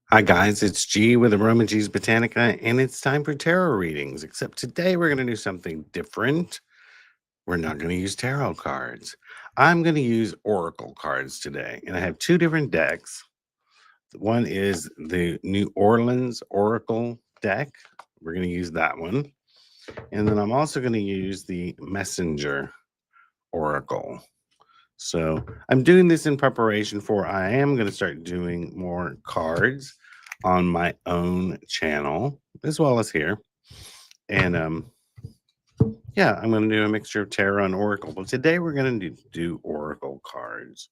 Hi guys, it's G with aromaG's Botanica, and it's time for tarot readings. Except today we're going to do something different. We're not going to use tarot cards. I'm going to use oracle cards today, and I have two different decks. One is the New Orleans Oracle deck. We're going to use that one, and then I'm also going to use the Messenger Oracle. So I'm doing this in preparation for I am going to start doing more cards on my own channel as well as here. And yeah, I'm going to do a mixture of tarot and oracle. But today we're going to do oracle cards.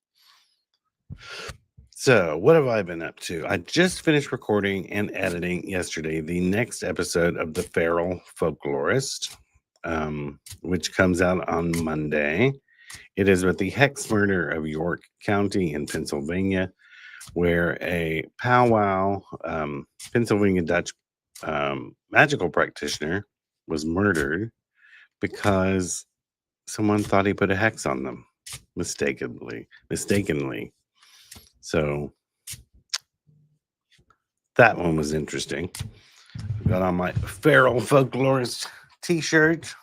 So, what have I been up to? I just finished recording and editing yesterday the next episode of The Feral Folklorist, which comes out on Monday. It is with the hex murder of York County in Pennsylvania, where a powwow Pennsylvania Dutch magical practitioner was murdered because someone thought he put a hex on them mistakenly. So that one was interesting. Got on my feral folklorist t-shirt.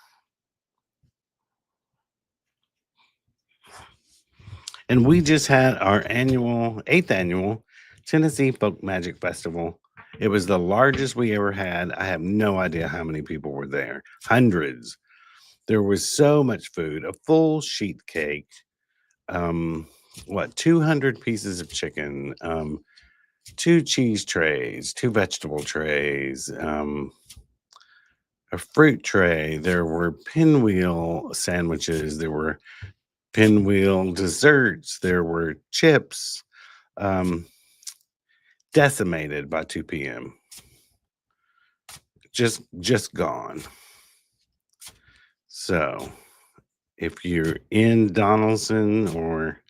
And we just had our eighth annual Tennessee Folk Magic Festival. It was the largest we ever had. I have no idea how many people were there. Hundreds. There was so much food, a full sheet cake, 200 pieces of chicken, two cheese trays, two vegetable trays, a fruit tray. There were pinwheel sandwiches. There were pinwheel desserts. There were chips. Decimated by 2 p.m. Just gone. So if you're in Donaldson or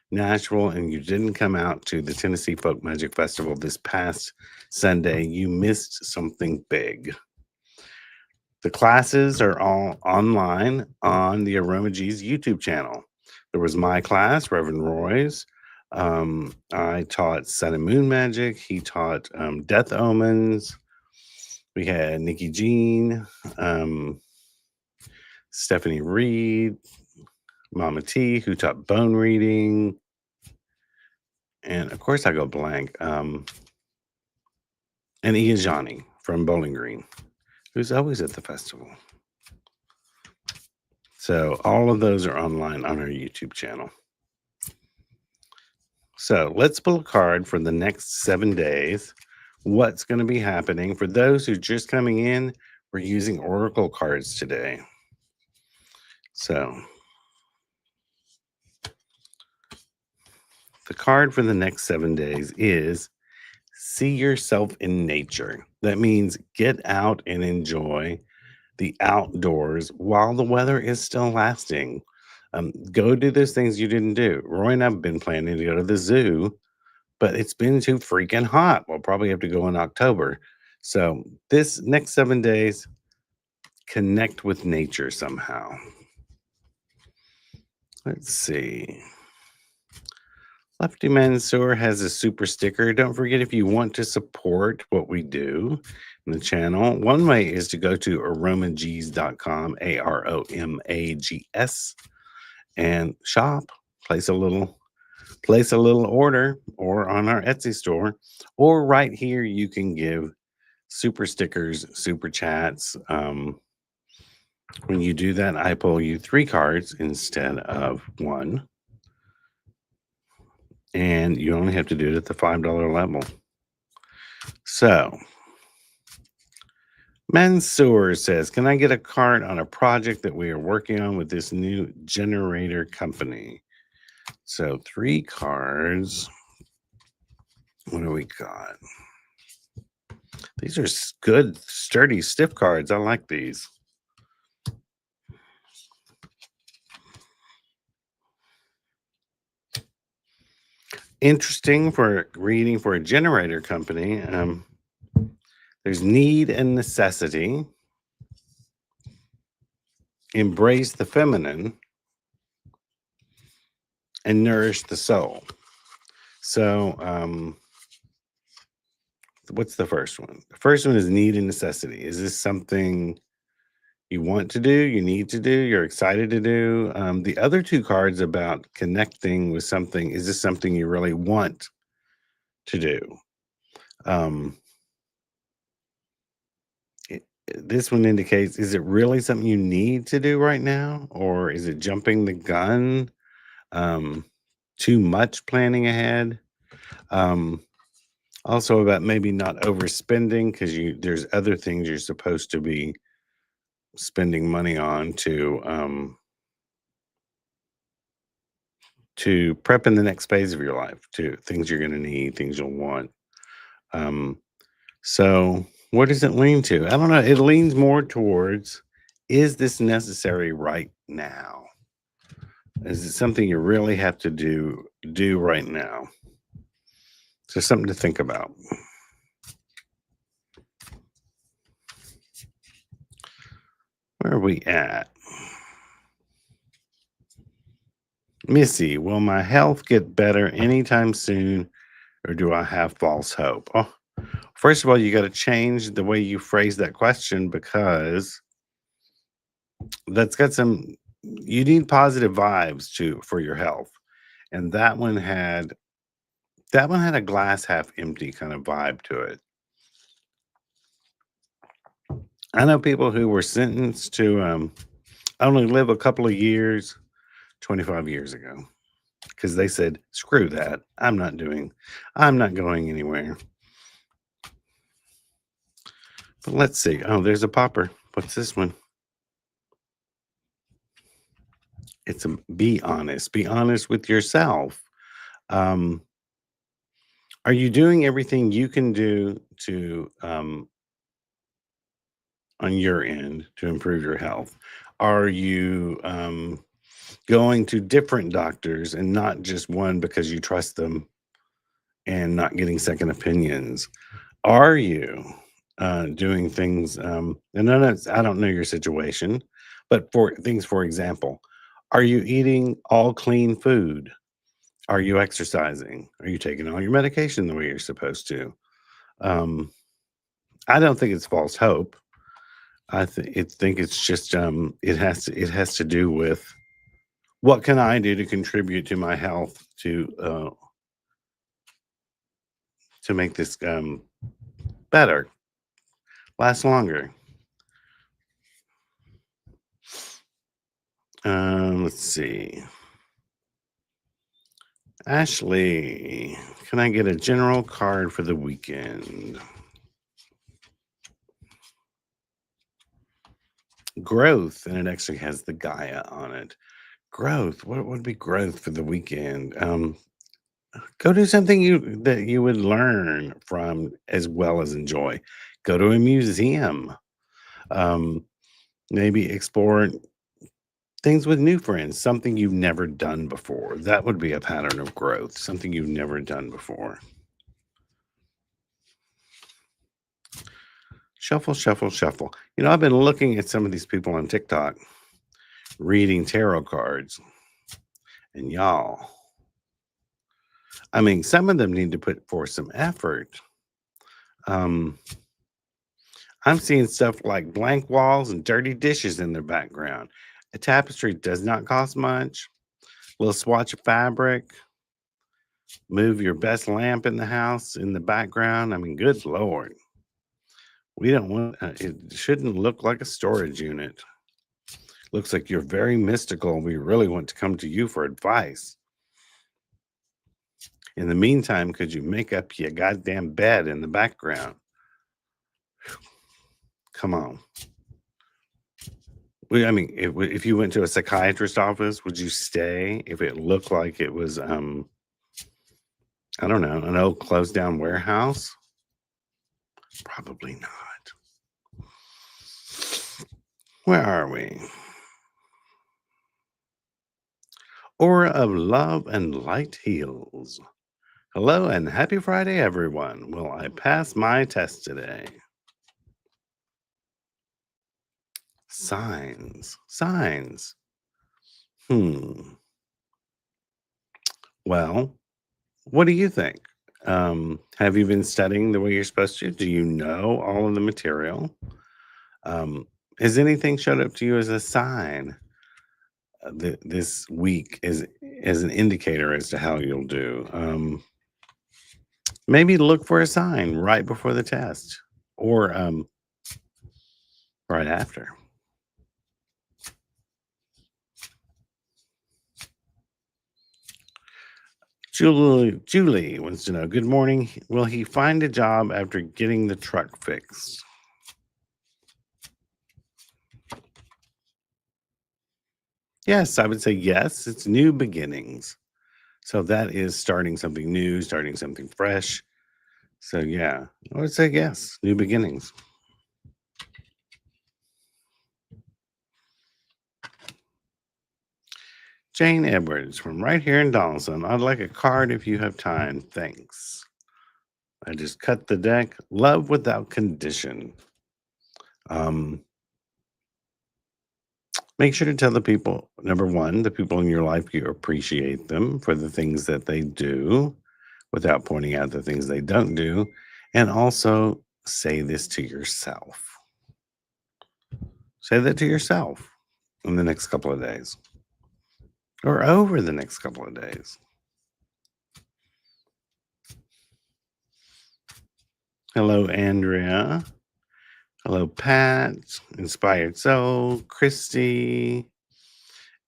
Nashville and you didn't come out to the Tennessee Folk Magic Festival this past Sunday, you missed something big. The classes are all online on the aromaG's YouTube channel. There was my class, Reverend Roy's. I taught Sun and Moon Magic. He taught Death Omens. We had Nikki Jean, Stephanie Reed, Mama T, who taught bone reading. And of course, I go blank. And Ian Johnny from Bowling Green, who's always at the festival. So all of those are online on our YouTube channel. So let's pull a card for the next 7 days. What's going to be happening? For those who are just coming in, we're using oracle cards today. So the card for the next 7 days is see yourself in nature. That means get out and enjoy the outdoors while the weather is still lasting. Go do those things you didn't do. Roy and I have been planning to go to the zoo, but it's been too freaking hot. We'll probably have to go in October. So this next 7 days, connect with nature somehow. Let's see. Lefty Mansour has a super sticker. Don't forget, if you want to support what we do in the channel, one way is to go to aromags.com, AROMAGS, and shop. Place a little order, or on our Etsy store, or right here you can give super stickers, super chats. When you do that, I pull you 3 cards instead of 1. And you only have to do it at the $5 level. So, Mansour says, can I get a card on a project that we are working on with this new generator company? So 3 cards. What do we got? These are good, sturdy, stiff cards. I like these. Interesting for reading for a generator company. There's need and necessity. Embrace the feminine and nourish the soul. So What's the first one? The first one is need and necessity. Is this something you want to do, you need to do, you're excited to do? The other two cards about connecting with something, is this something you really want to do? Um, this one indicates, is it really something you need to do right now? Or is it jumping the gun? Um, too much planning ahead? Um, Also about maybe not overspending because there's other things you're supposed to be spending money on to prep in the next phase of your life, to things you're going to need, things you'll want. Um, so where does it lean to? I don't know. It leans more towards, is this necessary right now? Is it something you really have to do right now? So something to think about. Where are we at? Missy, will my health get better anytime soon, or do I have false hope? Oh, first of all, you got to change the way you phrase that question, because that's got some, you need positive vibes for your health. And that one had a glass half empty kind of vibe to it. I know people who were sentenced to only live a couple of years 25 years ago because they said, screw that. I'm not going anywhere. But let's see. Oh, there's a popper. What's this one? It's a be honest. Be honest with yourself. Um, are you doing everything you can do to on your end to improve your health? Are you going to different doctors and not just one because you trust them and not getting second opinions? Are you doing things? And I don't know your situation, but for things, for example, are you eating all clean food? Are you exercising? Are you taking all your medication the way you're supposed to? Um, I don't think it's false hope. I think it's just it has to do with, what can I do to contribute to my health to make this better, last longer. Let's see. Ashley, can I get a general card for the weekend? Growth, and it actually has the Gaia on it. Growth. What would be growth for the weekend? Go do something that you would learn from as well as enjoy. Go to a museum. Um, maybe explore things with new friends, something you've never done before. That would be a pattern of growth, something you've never done before. Shuffle, shuffle, shuffle. I've been looking at some of these people on TikTok reading tarot cards, and y'all, I mean, some of them need to put forth some effort. Um, I'm seeing stuff like blank walls and dirty dishes in their background. A tapestry does not cost much. A little swatch of fabric. Move your best lamp in the house in the background. I mean, good Lord. We don't want it, shouldn't look like a storage unit. Looks like you're very mystical. We really want to come to you for advice. In the meantime, could you make up your goddamn bed in the background? Come on. I mean, if you went to a psychiatrist office, would you stay if it looked like it was, I don't know, an old closed down warehouse? Probably not. Where are we? Aura of love and light heals. Hello and happy Friday, everyone. Will I pass my test today? Signs. Signs. Hmm. Well, what do you think? Have you been studying the way you're supposed to? Do you know all of the material? Um, has anything showed up to you as a sign this week as an indicator as to how you'll do? Maybe look for a sign right before the test or right after. Julie wants to know, good morning. Will he find a job after getting the truck fixed? Yes, I would say yes. It's new beginnings. So that is starting something new, starting something fresh. So yeah, I would say yes, new beginnings. Jane Edwards from right here in Donaldson. I'd like a card if you have time. Thanks. I just cut the deck. Love without condition. Um, Make sure to tell the people, number one, the people in your life, you appreciate them for the things that they do without pointing out the things they don't do. And also say this to yourself. Say that to yourself in the next couple of days or over the next couple of days. Hello, Andrea. Hello, Pat. Inspired Soul. Christy.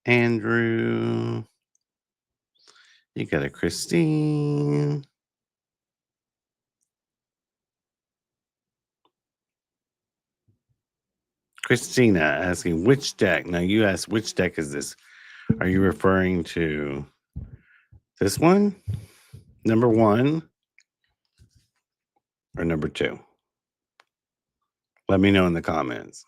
Andrew. You got a Christine. Christina asking which deck. Now you asked which deck is this? Are you referring to this one? Number one or number two? Let me know in the comments.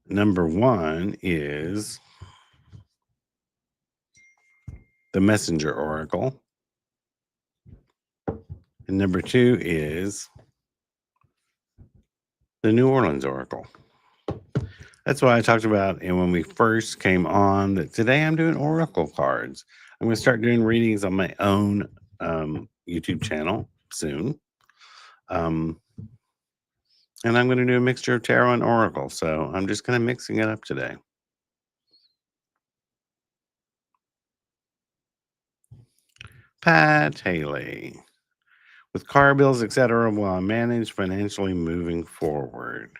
Number one is the Messenger Oracle. And number two is the New Orleans Oracle. That's why I talked about, and when we first came on, that today I'm doing Oracle cards. I'm going to start doing readings on my own YouTube channel soon. And I'm going to do a mixture of tarot and Oracle. So I'm just kind of mixing it up today. Pat Haley. With car bills, etc., will I manage financially moving forward?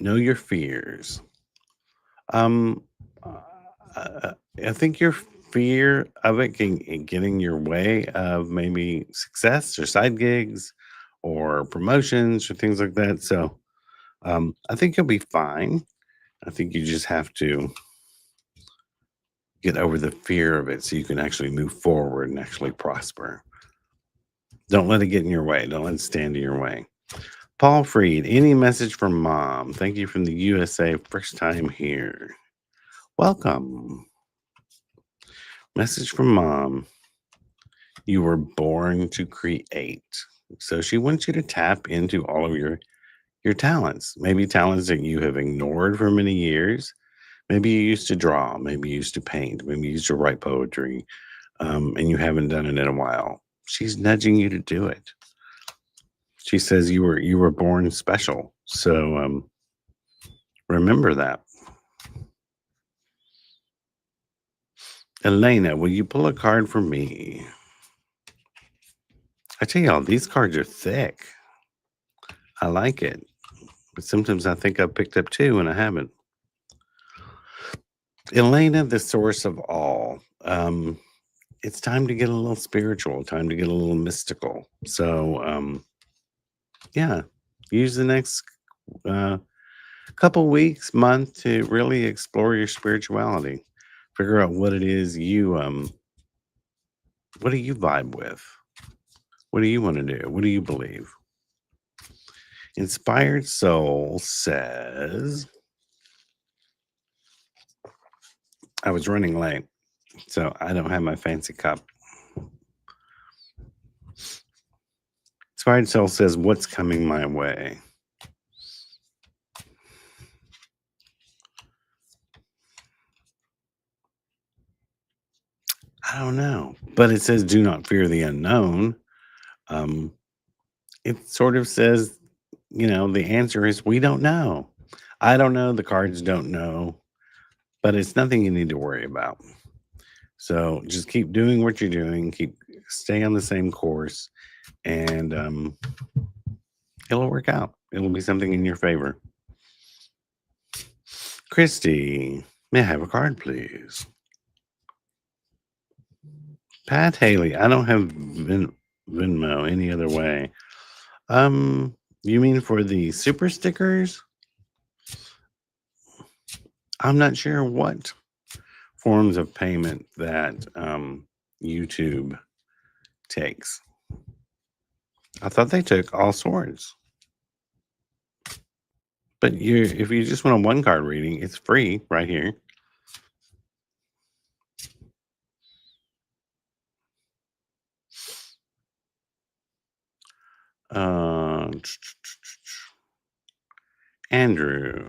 Know your fears. Um, I think your fear of it can getting your way of maybe success or side gigs or promotions or things like that. So I think you'll be fine. I think you just have to get over the fear of it so you can actually move forward and actually prosper. Don't let it get in your way. Don't let it stand in your way. Paul Freed, any message from mom? Thank you from the USA. First time here. Welcome. Message from mom. You were born to create. So she wants you to tap into all of your talents. Maybe talents that you have ignored for many years. Maybe you used to draw. Maybe you used to paint. Maybe you used to write poetry, and you haven't done it in a while. She's nudging you to do it. She says you were born special. So remember that. Elena, will you pull a card for me? I tell y'all, these cards are thick. I like it. But sometimes I think I've picked up two and I haven't. Elena, the source of all. It's time to get a little spiritual, time to get a little mystical. So yeah, use the next couple weeks, month to really explore your spirituality. Figure out what it is you what do you vibe with? What do you want to do? What do you believe? Inspired Soul says, I was running late, so I don't have my fancy cup. It's Expired Cell says, what's coming my way? I don't know. But it says, do not fear the unknown. Um, it sort of says, the answer is we don't know. I don't know. The cards don't know. But it's nothing you need to worry about. So just keep doing what you're doing. Stay on the same course. And it'll work out. It'll be something in your favor. Christy, may I have a card, please? Pat Haley, I don't have Venmo any other way. You mean for the super stickers? I'm not sure what forms of payment that YouTube takes. I thought they took all sorts. But if you just want a one card reading, it's free right here. Andrew.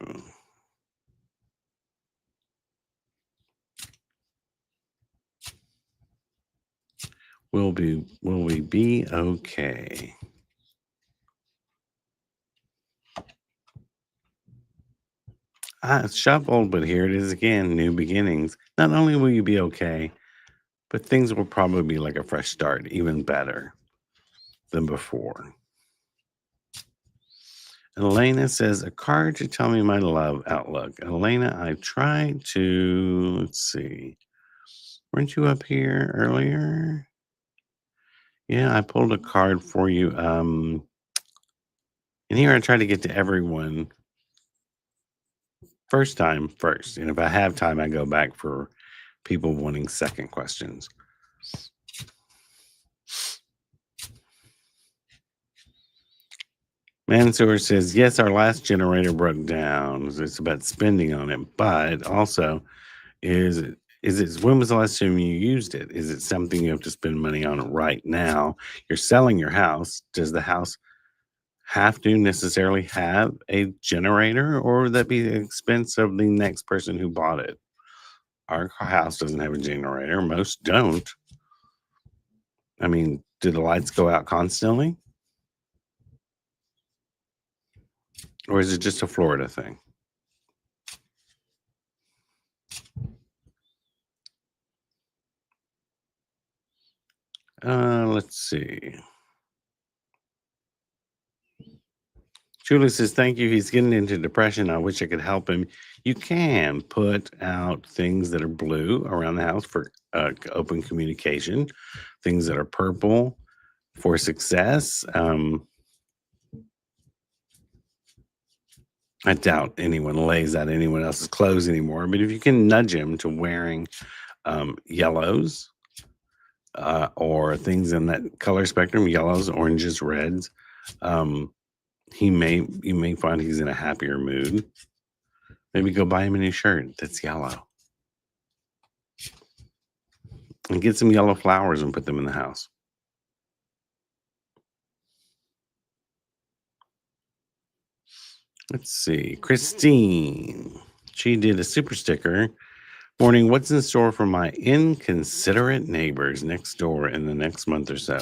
Will we be okay? I shuffled, but here it is again, new beginnings. Not only will you be okay, but things will probably be like a fresh start, even better than before. Elena says, a card to tell me my love outlook. Elena, I tried to, let's see, weren't you up here earlier? Yeah, I pulled a card for you. And here I try to get to everyone first. And if I have time, I go back for people wanting second questions. Mansour says, yes, our last generator broke down. It's about spending on it, but also is it when was the last time you used it? Is it something you have to spend money on right now? You're selling your house. Does the house have to necessarily have a generator, or would that be the expense of the next person who bought it? Our house doesn't have a generator. Most don't. I mean, do the lights go out constantly? Or is it just a Florida thing? Let's see. Julie says, thank you. He's getting into depression. I wish I could help him. You can put out things that are blue around the house for open communication, things that are purple for success. I doubt anyone lays out anyone else's clothes anymore, but if you can nudge him to wearing yellows or things in that color spectrum, yellows, oranges, reds, you may find he's in a happier mood. Maybe go buy him a new shirt that's yellow. And get some yellow flowers and put them in the house. Let's see. Christine. She did a super sticker. Morning, what's in store for my inconsiderate neighbors next door in the next month or so?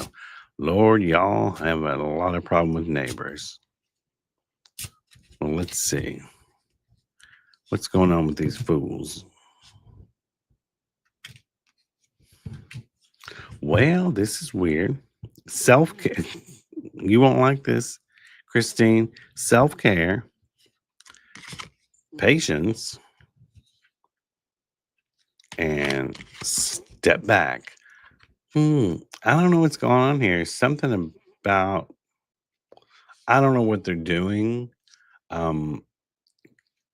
Lord, y'all have a lot of problem with neighbors. Well, let's see. What's going on with these fools? Well, this is weird. Self-care. You won't like this, Christine. Self-care, patience, and step back. I don't know what's going on here. Something about, I don't know what they're doing. Are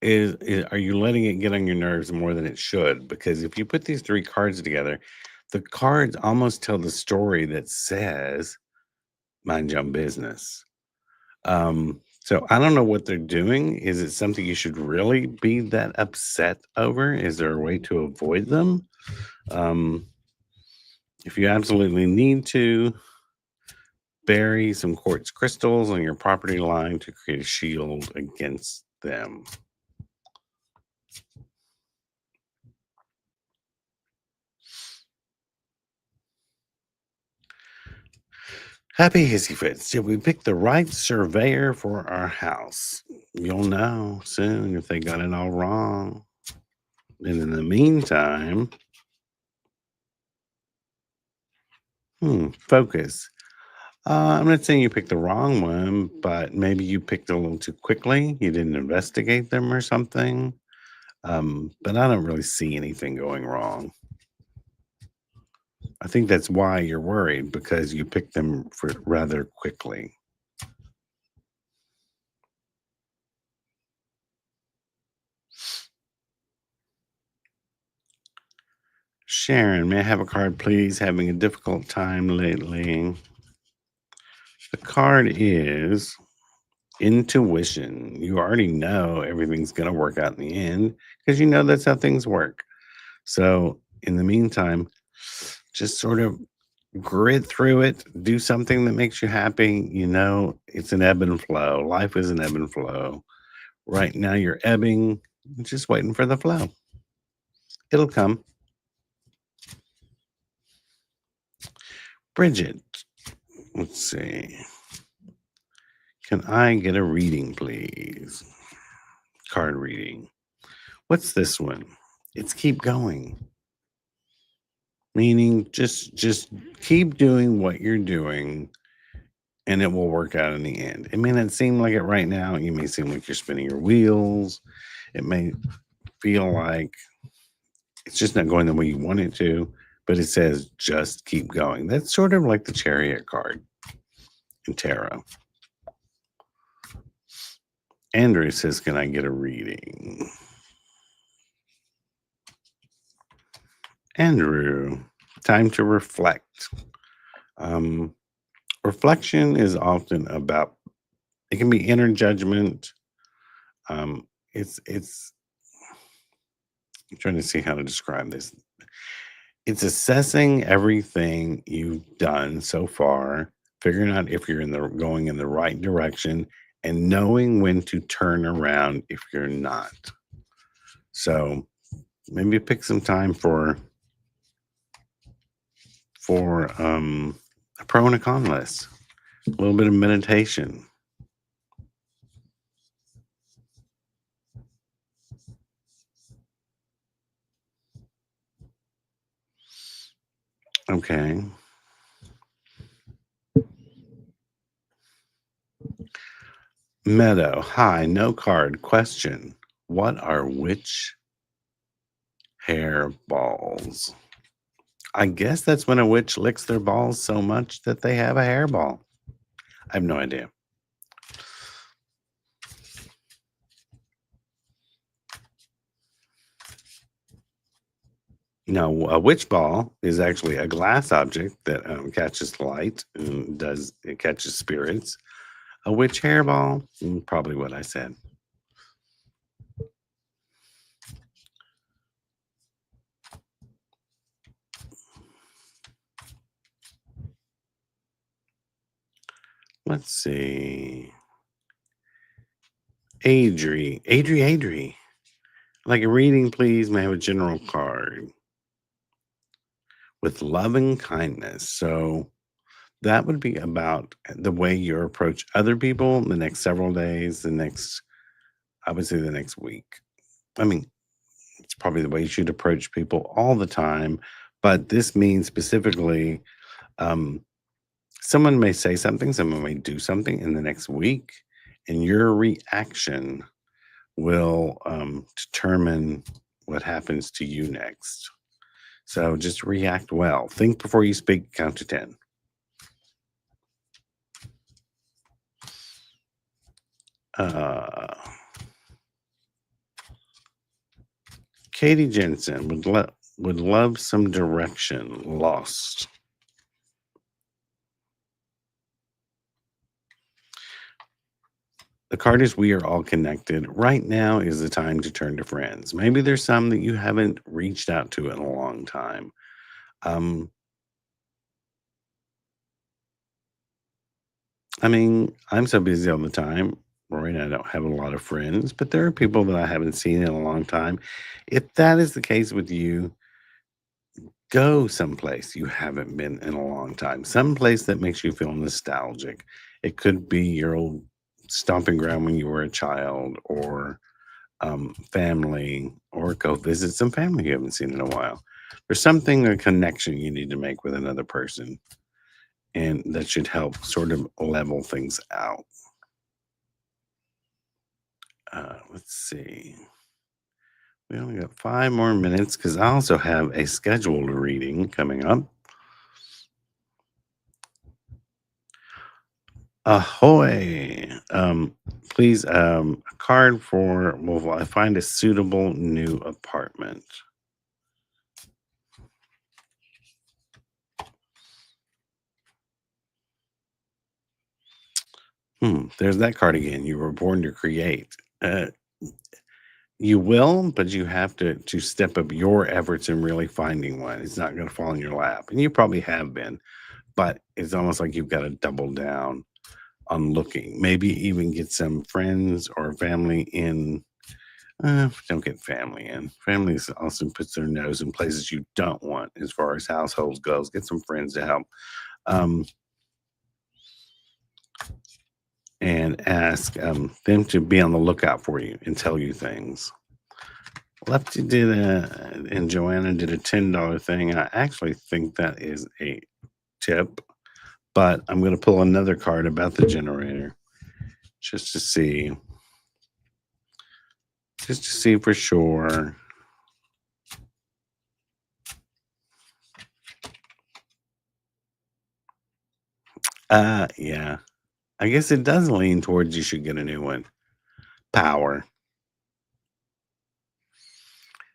you letting it get on your nerves more than it should? Because if you put these three cards together, the cards almost tell the story that says mind your own business. So I don't know what they're doing. Is it something you should really be that upset over? Is there a way to avoid them? If you absolutely need to, Bury some quartz crystals on your property line to create a shield against them. Happy Hissy Fits. Did we pick the right surveyor for our house? You'll know soon if they got it all wrong. And in the meantime, focus. I'm not saying you picked the wrong one, but maybe you picked a little too quickly. You didn't investigate them or something. But I don't really see anything going wrong. I think that's why you're worried, because you picked them for rather quickly. Sharon, may I have a card, please? Having a difficult time lately. The card is intuition. You already know everything's going to work out in the end because you know that's how things work. So, in the meantime, just sort of grit through it, do something that makes you happy. You know, it's an ebb and flow. Life is an ebb and flow. Right now, you're ebbing, just waiting for the flow. It'll come. Bridget, let's see. Can I get a reading, please? Card reading. What's this one? It's keep going. Meaning just keep doing what you're doing and it will work out in the end. It may not seem like it right now. You may seem like you're spinning your wheels. It may feel like it's just not going the way you want it to, but it says just keep going. That's sort of like the Chariot card in tarot. Andrew says, can I get a reading? Andrew, time to reflect. Reflection is often about, it can be inner judgment. It's I'm trying to see how to describe this. It's assessing everything you've done so far, figuring out if you're going in the right direction, and knowing when to turn around if you're not. So maybe pick some time for a pro and a con list, a little bit of meditation. Okay. Meadow, hi, no card. Question. What are witch hair balls? I guess that's when a witch licks their balls so much that they have a hairball. I have no idea. Now, a witch ball is actually a glass object that catches light and it catches spirits. A witch hairball, probably what I said. Let's see. Adri. Like a reading, please. May I have a general card with love and kindness. So that would be about the way you approach other people the next several days, I would say the next week. I mean, it's probably the way you should approach people all the time, but this means specifically, um, someone may say something, someone may do something in the next week, and your reaction will determine what happens to you next. So just react well. Think before you speak, count to 10. Katie Jensen would love some direction. Lost. The card is we are all connected. Right now is the time to turn to friends. Maybe there's some that you haven't reached out to in a long time. I mean, I'm so busy all the time. Right, I don't have a lot of friends, but there are people that I haven't seen in a long time. If that is the case with you, go someplace you haven't been in a long time, someplace that makes you feel nostalgic. It could be your old stomping ground when you were a child, or family, or go visit some family you haven't seen in a while. There's something, a connection you need to make with another person, and that should help sort of level things out. Let's see. We only got 5 more minutes because I also have a scheduled reading coming up. Ahoy! Please, a card for will I find a suitable new apartment? There's that card again. You were born to create. Uh, you will, but you have to step up your efforts in really finding one. It's not going to fall in your lap, and you probably have been, but it's almost like you've got to double down on looking. Maybe even get some friends or family in. Don't get family in. Family also puts their nose in places you don't want as far as households goes. Get some friends to help, um, and ask them to be on the lookout for you and tell you things. Lefty did and Joanna did a $10 thing. I actually think that is a tip, but I'm going to pull another card about the generator just to see, for sure. Yeah. I guess it does lean towards you should get a new one. Power.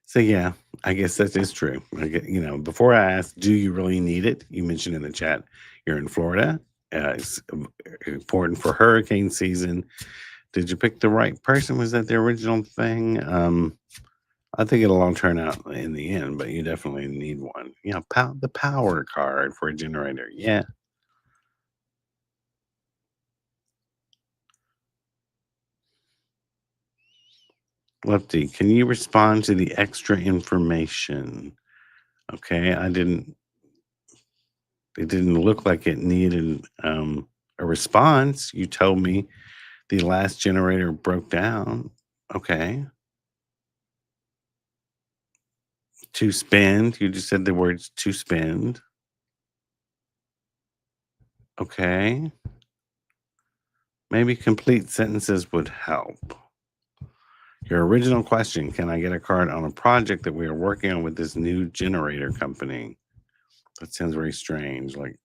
So yeah, I guess that is true. Before I asked, do you really need it? You mentioned in the chat you're in Florida. It's important for hurricane season. Did you pick the right person? Was that the original thing? I think it'll all turn out in the end, but you definitely need one. The power card for a generator. Yeah. Lefty, can you respond to the extra information? Okay, it didn't look like it needed a response. You told me the last generator broke down. Okay. To spend. You just said the words to spend. Okay. Maybe complete sentences would help. Your original question, can I get a card on a project that we are working on with this new generator company? That sounds very strange. Like,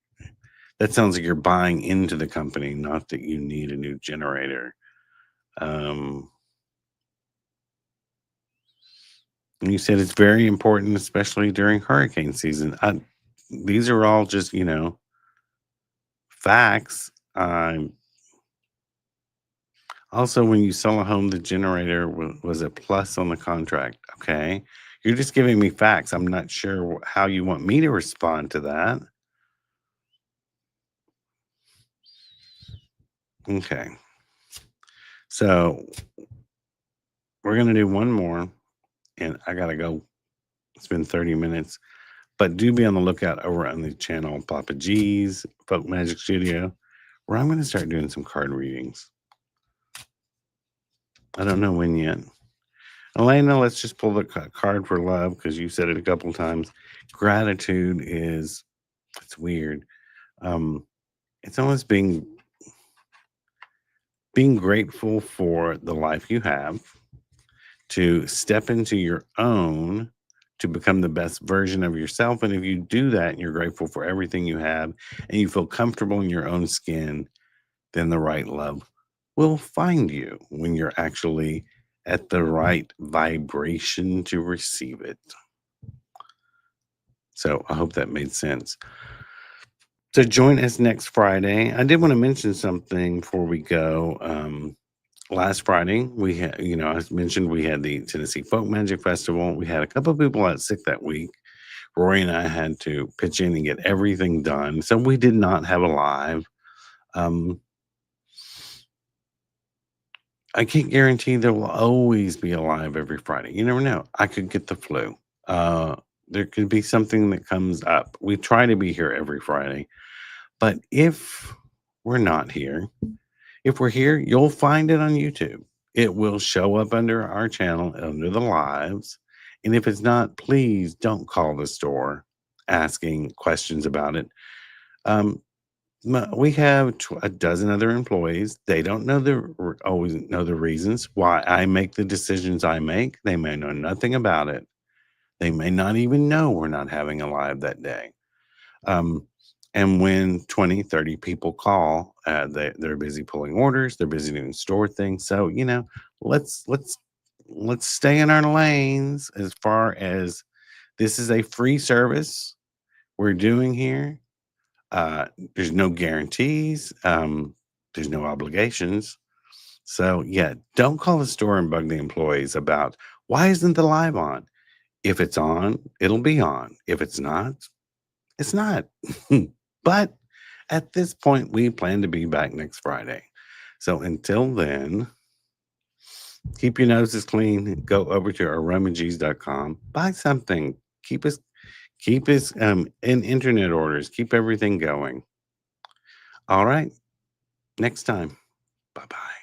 that sounds like you're buying into the company, not that you need a new generator. Um, and you said it's very important, especially during hurricane season. These are all just, facts. Also, when you sell a home, the generator was a plus on the contract. Okay. You're just giving me facts. I'm not sure how you want me to respond to that. Okay. So we're going to do one more, and I got to go. It's been 30 minutes, but do be on the lookout over on the channel Papa G's Folk Magic Studio, where I'm going to start doing some card readings. I don't know when yet. Elena, let's just pull the card for love because you said it a couple times. Gratitude it's weird. Um, it's almost being grateful for the life you have, to step into your own, to become the best version of yourself. And if you do that and you're grateful for everything you have and you feel comfortable in your own skin, then the right love will find you when you're actually at the right vibration to receive it. So I hope that made sense. So join us next Friday. I did want to mention something before we go. Last Friday, we had, as mentioned, we had the Tennessee Folk Magic Festival. We had a couple of people out sick that week. Rory and I had to pitch in and get everything done. So we did not have a live. Um, I can't guarantee there will always be a live every Friday. You never know. I could get the flu. Uh, there could be something that comes up. We try to be here every Friday, but if we're not here, if we're here, you'll find it on YouTube. It will show up under our channel, under the lives. And if it's not, please don't call the store asking questions about it. Um, we have a dozen other employees. They don't know always know the reasons why I make the decisions I make. They may know nothing about it. They may not even know we're not having a live that day. Um, and when 20, 30 people call, they're busy pulling orders, they're busy doing store things. So, let's let's let's stay in our lanes as far as this is a free service we're doing here. Uh, there's no guarantees, there's no obligations. So yeah, don't call the store and bug the employees about why isn't the live on? If it's on, it'll be on. If it's not, it's not. But at this point, we plan to be back next Friday. So until then, keep your noses clean. Go over to aromaG's.com. Buy something. Keep us in internet orders. Keep everything going. All right. Next time. Bye bye.